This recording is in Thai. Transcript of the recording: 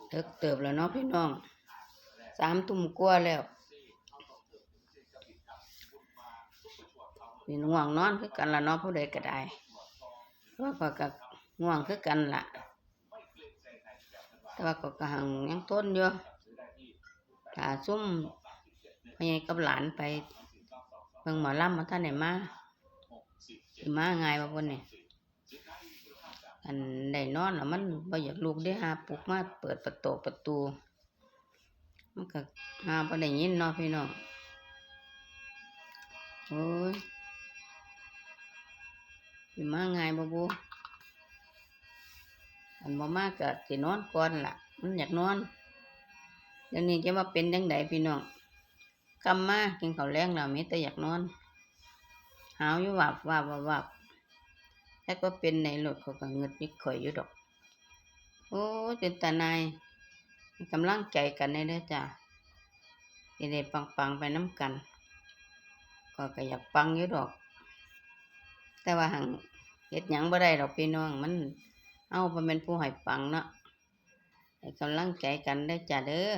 เลิกเติบแล้วเนาะพี่น้อง3 ทุ่มกว่าแล้วนี่ง่วงนอนคือกันละเนาะผู้ใดก็ได้ว่าก็ง่วงคือกันล่ะแต่ว่าก็หังยังทนอยู่ถ้าซุ่มพ่อใหญ่กับหลานไปเบิ่งหมอลำมาท่านได้มาสิมาง่ายบ่พุ่นนี่อันได้นอนแล้วมันบ่อยากลุกได้หาปลุกมาเปิดประตูมันก็หาบ่ได้ยินเนาะพี่น้องโอ้ยสิมาง่ายบ่บุอันบ่มาก็สินอนก่อนล่ะมันอยากนอนเดี๋ยวนี้จะมาเป็นจังไดพี่น้องกำมากินข้าวแลงแล้วมีแต่อยากนอนหาวอยู่วับแต่ก็เป็นในรถเขาก็งึดนิดข่อยอยู่ดอกโอ้ยเป็นตาหน่ายให้กำลังใจกันได้เด้อจ้ะสิได้ปังๆไปนำกันก็อยากปังอยู่ดอกแต่ว่าหั้งเฮ็ดหยังบ่ได้ดอกพี่น้องมันบ่แม่นผู้ให้ปังเนาะให้กำลังใจกันเด้อจ้ะเด้อ